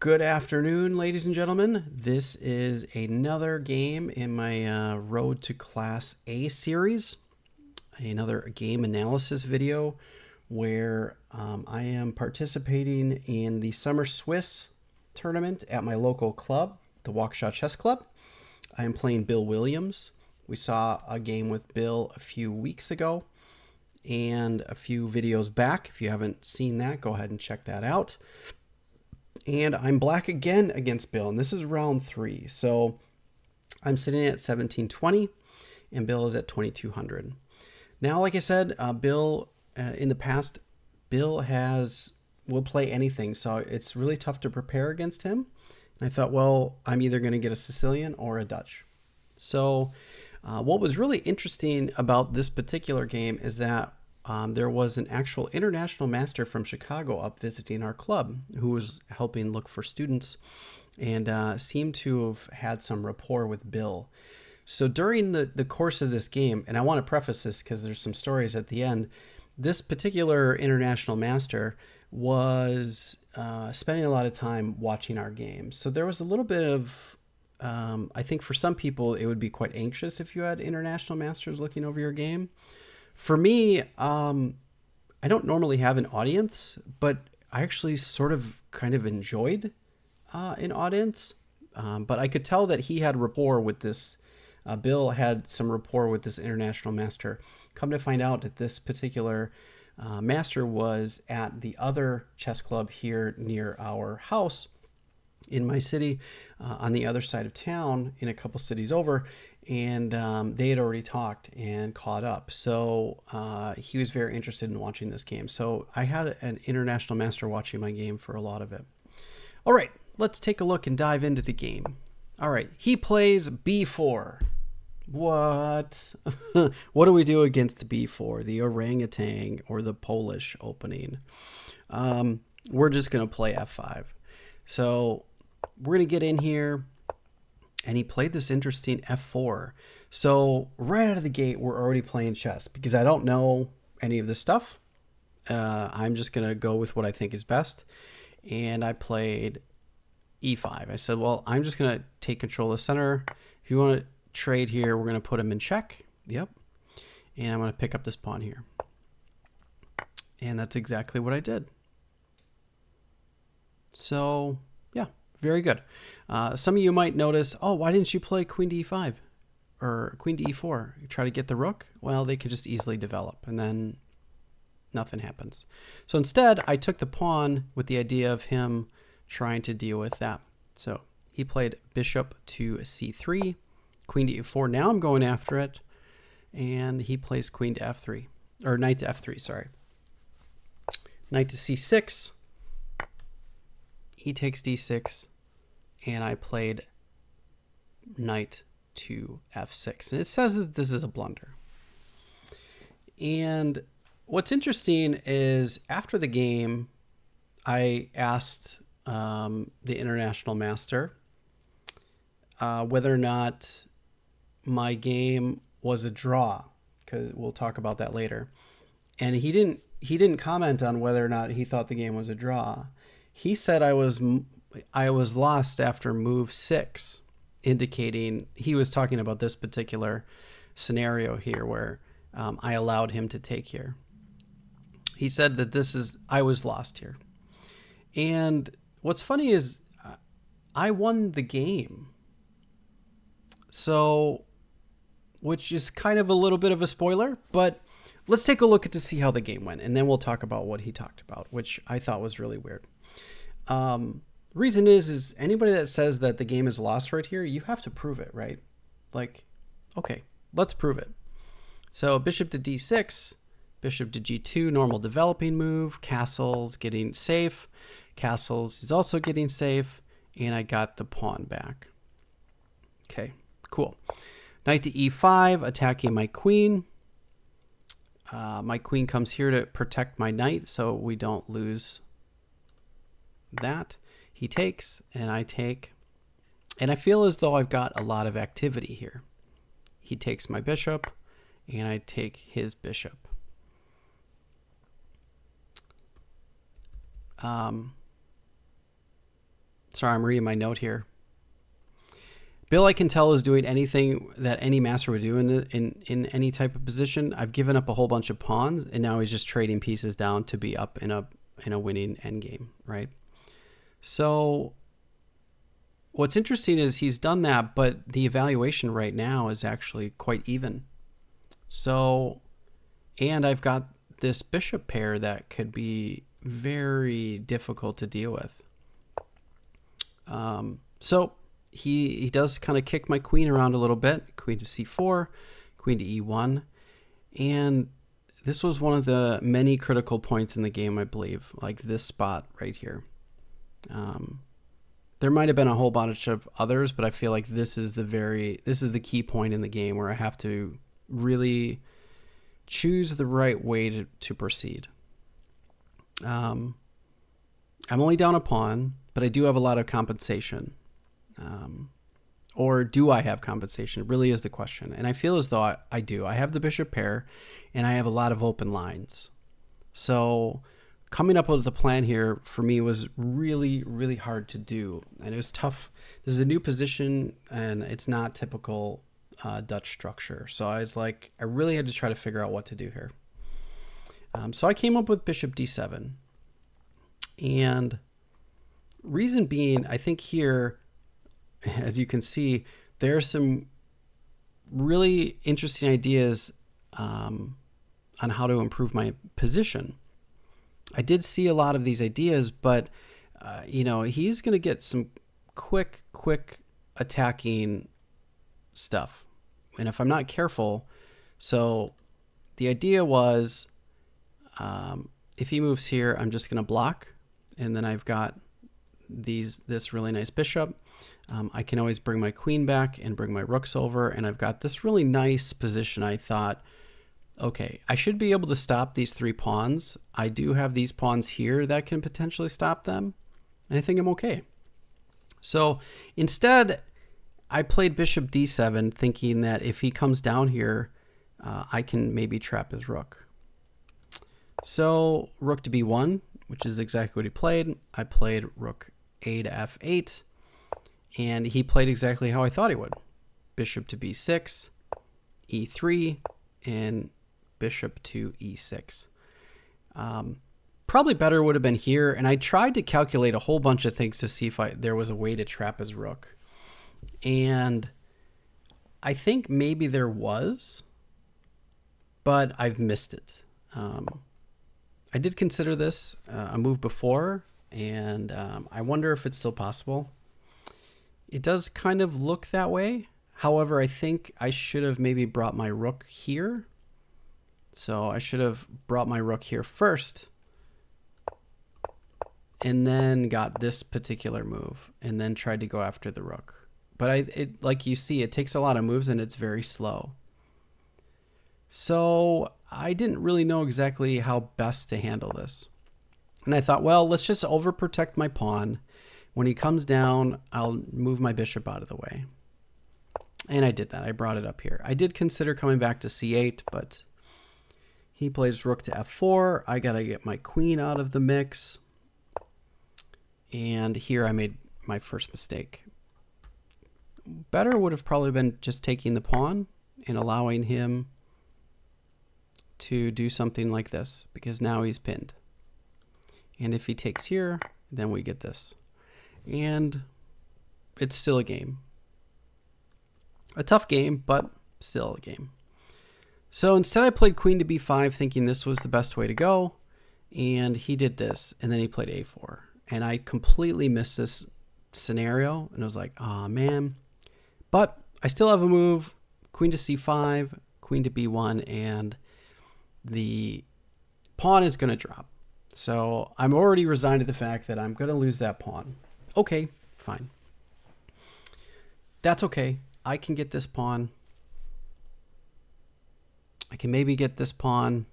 Good afternoon, ladies and gentlemen. This is another game in my Road to Class A series, another game analysis video where I am participating in the Summer Swiss tournament at my local club, the Waukesha Chess Club. I am playing Bill Williams. We saw a game with Bill a few weeks ago and a few videos back. If you haven't seen that, go ahead and check that out. And I'm black again against Bill, and this is round 3. So I'm sitting at 1720, and Bill is at 2200. Now, like I said, Bill, in the past, Bill will play anything, so it's really tough to prepare against him. And I thought, well, I'm either going to get a Sicilian or a Dutch. So what was really interesting about this particular game is that there was an actual international master from Chicago up visiting our club who was helping look for students and seemed to have had some rapport with Bill. So during the course of this game, and I want to preface this because there's some stories at the end, this particular international master was spending a lot of time watching our games. So there was a little bit of, I think for some people, it would be quite anxious if you had international masters looking over your game. For me, I don't normally have an audience, but I actually sort of kind of enjoyed an audience. But I could tell that he had rapport with this. Bill had some rapport with this international master. Come to find out that this particular master was at the other chess club here near our house in my city, on the other side of town, in a couple cities over. And they had already talked and caught up. So he was very interested in watching this game. So I had an international master watching my game for a lot of it. All right, let's take a look and dive into the game. All right, he plays b4. What? What do we do against b4? The orangutan or the Polish opening? We're just going to play f5. So we're going to get in here. And he played this interesting f4. So right out of the gate, we're already playing chess because I don't know any of this stuff. I'm just going to go with what I think is best. And I played e5. I said, well, I'm just going to take control of the center. If you want to trade here, we're going to put him in check. Yep. And I'm going to pick up this pawn here. And that's exactly what I did. So, yeah. Very good. Some of you might notice, oh, why didn't you play queen to e5 or queen to e4? You try to get the rook? Well, they could just easily develop and then nothing happens. So instead, I took the pawn with the idea of him trying to deal with that. So he played bishop to c3, queen to e4. Now I'm going after it. And he plays queen to f3, or knight to f3, sorry. Knight to c6. He takes d6, and I played knight to f6. And it says that this is a blunder. And what's interesting is after the game, I asked the international master whether or not my game was a draw, because we'll talk about that later. And he didn't comment on whether or not he thought the game was a draw. He said I was lost after move 6, indicating he was talking about this particular scenario here where I allowed him to take here. He said that I was lost here. And what's funny is I won the game. So, which is kind of a little bit of a spoiler, but let's take a look to see how the game went. And then we'll talk about what he talked about, which I thought was really weird. Reason is anybody that says that the game is lost right here, you have to prove it, right? Like, okay, let's prove it. So bishop to d6, bishop to g2, normal developing move, castles getting safe, castles is also getting safe, and I got the pawn back. Okay, cool. Knight to e5, attacking my queen. My queen comes here to protect my knight so we don't lose that. He takes and I take, and I feel as though I've got a lot of activity here. He takes my bishop and I take his bishop. Sorry, I'm reading my note here. Bill, I can tell, is doing anything that any master would do in any type of position. I've given up a whole bunch of pawns, and now he's just trading pieces down to be up in a winning endgame, right? So what's interesting is he's done that, but the evaluation right now is actually quite even. So, and I've got this bishop pair that could be very difficult to deal with. So he does kind of kick my queen around a little bit. Queen to c4, queen to e1. And this was one of the many critical points in the game, I believe, like this spot right here. There might have been a whole bunch of others, but I feel like this is the key point in the game where I have to really choose the right way to proceed. I'm only down a pawn, but I do have a lot of compensation. Or do I have compensation? It really is the question. And I feel as though I do. I have the bishop pair, and I have a lot of open lines. So coming up with the plan here for me was really, really hard to do. And it was tough. This is a new position, and it's not typical Dutch structure. So I was like, I really had to try to figure out what to do here. So I came up with bishop d7. And reason being, I think here, as you can see, there are some really interesting ideas on how to improve my position. I did see a lot of these ideas, but he's going to get some quick attacking stuff. And if I'm not careful, so the idea was if he moves here, I'm just going to block, and then I've got this really nice bishop. I can always bring my queen back and bring my rooks over, and I've got this really nice position. I thought, okay, I should be able to stop these three pawns. I do have these pawns here that can potentially stop them, and I think I'm okay. So instead, I played bishop d7, thinking that if he comes down here, I can maybe trap his rook. So rook to b1, which is exactly what he played. I played rook a to f8, and he played exactly how I thought he would. Bishop to b6, e3, and bishop to e6. Probably better would have been here, and I tried to calculate a whole bunch of things to see if there was a way to trap his rook. And I think maybe there was, but I've missed it. I did consider this a move before, and I wonder if it's still possible. It does kind of look that way. However, I think I should have maybe brought my rook here. So I should have brought my rook here first, and then got this particular move, and then tried to go after the rook. But like you see, it takes a lot of moves, and it's very slow. So I didn't really know exactly how best to handle this. And I thought, well, let's just overprotect my pawn. When he comes down, I'll move my bishop out of the way. And I did that. I brought it up here. I did consider coming back to c8, but he plays rook to f4. I got to get my queen out of the mix. And here I made my first mistake. Better would have probably been just taking the pawn and allowing him to do something like this, because now he's pinned. And if he takes here, then we get this. And it's still a game. A tough game, but still a game. So instead I played queen to b5, thinking this was the best way to go. And he did this, and then he played a4. And I completely missed this scenario, and I was like, oh man. But I still have a move, queen to c5, queen to b1, and the pawn is going to drop. So I'm already resigned to the fact that I'm going to lose that pawn. Okay, fine. That's okay. I can get this pawn. I can maybe get this pawn,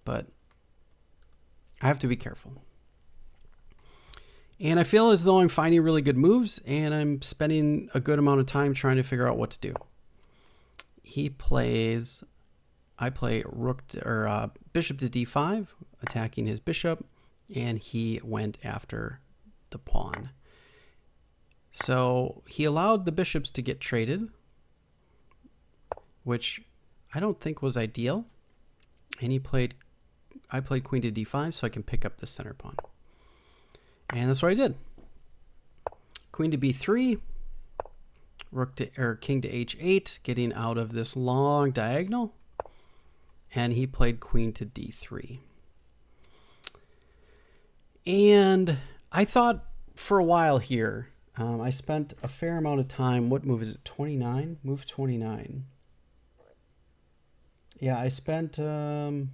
but I have to be careful. And I feel as though I'm finding really good moves, and I'm spending a good amount of time trying to figure out what to do. I play bishop to d5, attacking his bishop, and he went after the pawn. So he allowed the bishops to get traded, which I don't think was ideal. And I played queen to d5 so I can pick up the center pawn. And that's what I did. Queen to b3, king to h8, getting out of this long diagonal. And he played queen to d3. And I thought for a while here, I spent a fair amount of time. What move is it? 29? Move 29. Yeah, I spent a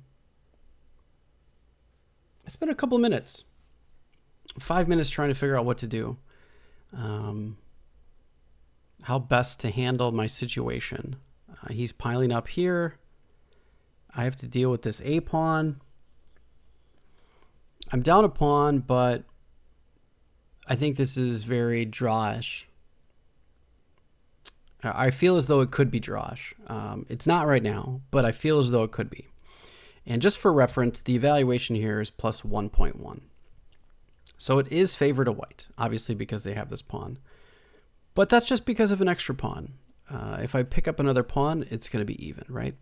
couple of minutes, 5 minutes trying to figure out what to do, how best to handle my situation. He's piling up here. I have to deal with this a pawn. I'm down a pawn, but I think this is very drawish. I feel as though it could be drawish. It's not right now, but I feel as though it could be. And just for reference, the evaluation here is plus 1.1. So it is favored to white, obviously because they have this pawn. But that's just because of an extra pawn. If I pick up another pawn, it's going to be even, right?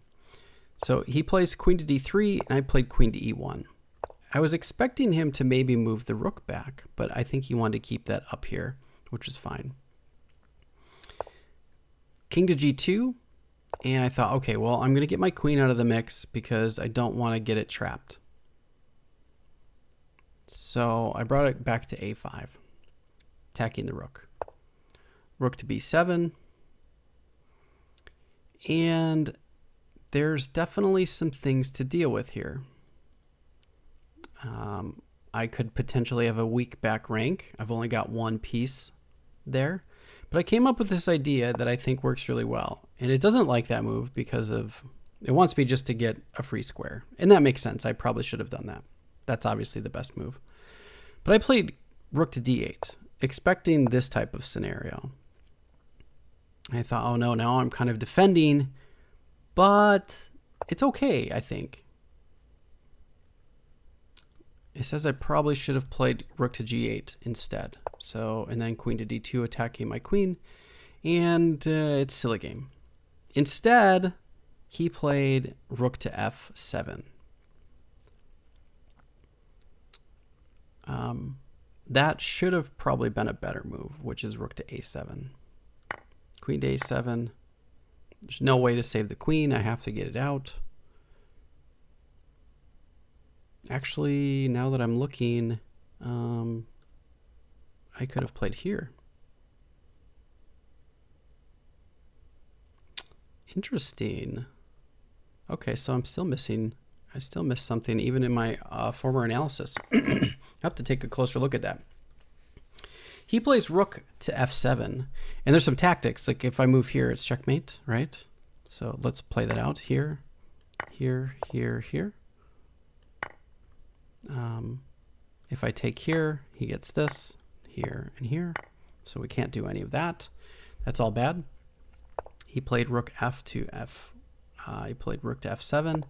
So he plays queen to d3, and I played queen to e1. I was expecting him to maybe move the rook back, but I think he wanted to keep that up here, which is fine. King to g2, and I thought, okay, well, I'm going to get my queen out of the mix because I don't want to get it trapped. So I brought it back to a5, attacking the rook. Rook to b7, and there's definitely some things to deal with here. I could potentially have a weak back rank. I've only got one piece there. But I came up with this idea that I think works really well. And it doesn't like that move because it wants me just to get a free square. And that makes sense. I probably should have done that. That's obviously the best move. But I played rook to d8, expecting this type of scenario. I thought, oh no, now I'm kind of defending, but it's okay, I think. It says I probably should have played rook to g8 instead. So, and then queen to d2 attacking my queen. And it's still a game. Instead, he played rook to f7. That should have probably been a better move, which is rook to a7. Queen to a7. There's no way to save the queen. I have to get it out. Actually, now that I'm looking, I could have played here. Interesting. Okay, so I'm still missing. I still missed something even in my former analysis. I have to take a closer look at that. He plays rook to f7, and there's some tactics. Like if I move here, it's checkmate, right? So let's play that out here, here, here, here. If I take here, he gets this, here, and here. So we can't do any of that. That's all bad. He played rook f to f. He played rook to f7,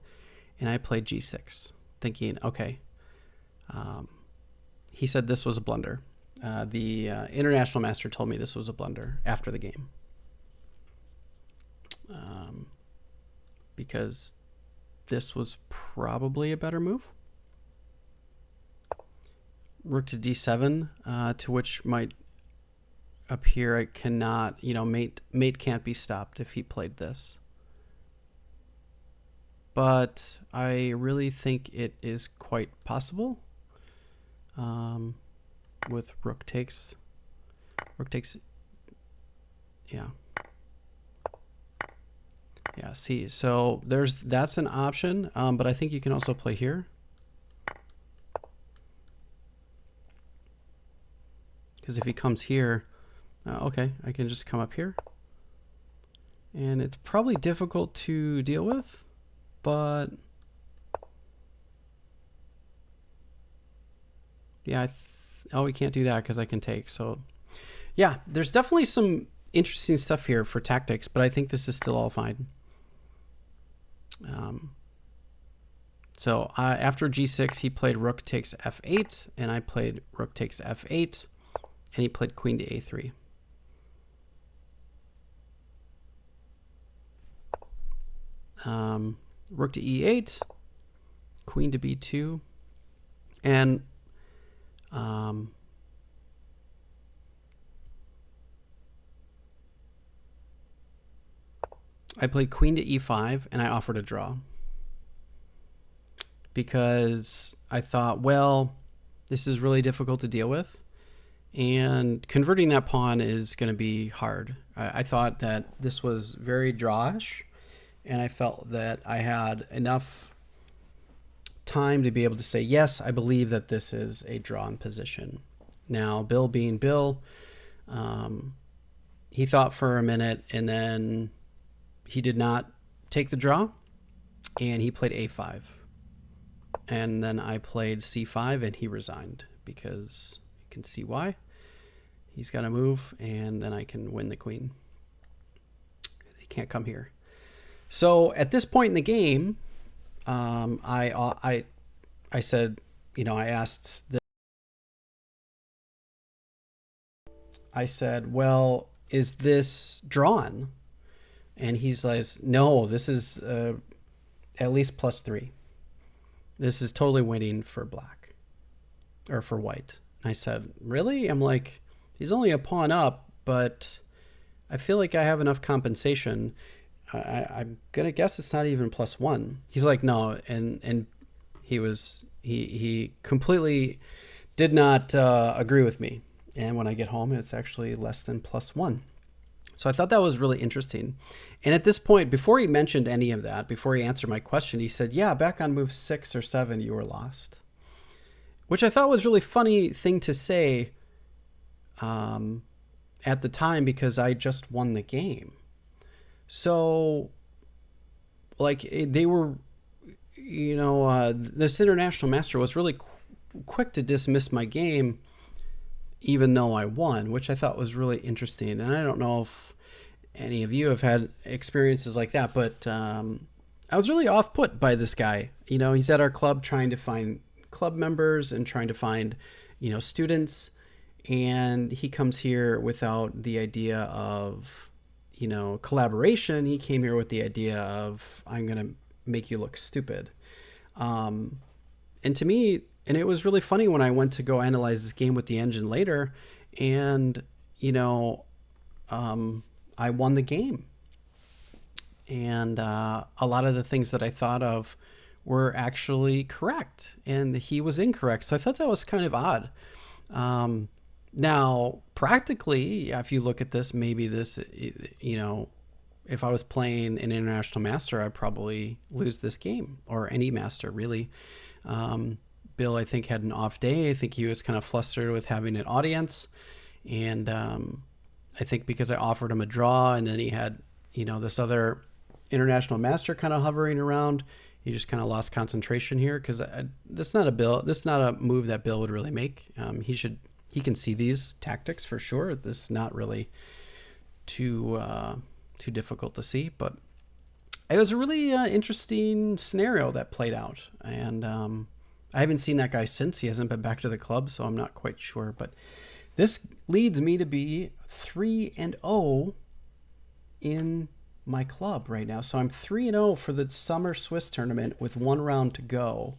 and I played g6, thinking, okay. He said this was a blunder. The international master told me this was a blunder after the game. Because this was probably a better move. Rook to d7, to which might appear I cannot, mate can't be stopped if he played this. But I really think it is quite possible. With rook takes, yeah. Yeah, see, so that's an option, but I think you can also play here. Because if he comes here, okay, I can just come up here. And it's probably difficult to deal with, but yeah, oh, we can't do that because I can take. So yeah, there's definitely some interesting stuff here for tactics, but I think this is still all fine. So after g6, he played rook takes f8, and I played rook takes f8, and he played queen to a3. Rook to e8, queen to b2, and I played queen to e5, and I offered a draw because I thought, well, this is really difficult to deal with, and converting that pawn is going to be hard. I thought that this was very drawish, and I felt that I had enough time to be able to say, yes, I believe that this is a drawn position. Now, Bill being Bill, he thought for a minute, and then he did not take the draw, and he played a5. And then I played c5, and he resigned because you can see why. He's got to move, and then I can win the queen. He can't come here. So at this point in the game, I said, you know, I said, well, is this drawn? And he's like, no, this is at least +3. This is totally winning for black, or for white. And I said, really? I'm like, he's only a pawn up, but I feel like I have enough compensation. I'm going to guess it's not even +1. He's like, no. And he completely did not agree with me. And when I get home, it's actually less than +1. So I thought that was really interesting. And at this point, before he mentioned any of that, before he answered my question, he said, yeah, back on move 6 or 7, you were lost. Which I thought was a really funny thing to say at the time, because I just won the game. So, like, they were, you know, this international master was really quick to dismiss my game, even though I won, which I thought was really interesting. And I don't know if any of you have had experiences like that, but I was really off-put by this guy. You know, he's at our club trying to find club members and trying to find, you know, students. And he comes here without the idea of, you know, collaboration. He came here with the idea of, I'm going to make you look stupid. And to me, and it was really funny when I went to go analyze this game with the engine later, and, you know, I won the game. And a lot of the things that I thought of were actually correct, and he was incorrect. So I thought that was kind of odd. Now, practically, if you look at this, maybe this, you know, if I was playing an international master, I'd probably lose this game, or any master, really. Bill, I think, had an off day. I think he was kind of flustered with having an audience. And I think because I offered him a draw, and then he had, you know, this other international master kind of hovering around, he just kind of lost concentration here, because this is not a move that Bill would really make. He can see these tactics for sure. This is not really too difficult to see, but it was a really interesting scenario that played out. And I haven't seen that guy since. He hasn't been back to the club, so I'm not quite sure. But this leads me to be 3-0 in my club right now. So I'm 3-0 for the Summer Swiss Tournament with 1 round to go.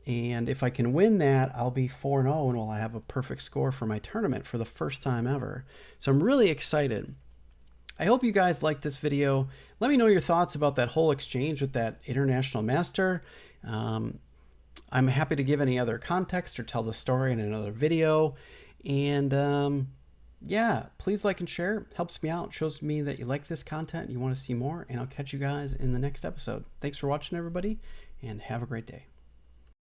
And if I can win that, I'll be 4-0, and I'll have a perfect score for my tournament for the first time ever. So I'm really excited. I hope you guys liked this video. Let me know your thoughts about that whole exchange with that international master. I'm happy to give any other context or tell the story in another video. And yeah, please like and share. It helps me out. It shows me that you like this content and you want to see more. And I'll catch you guys in the next episode. Thanks for watching, everybody, and have a great day.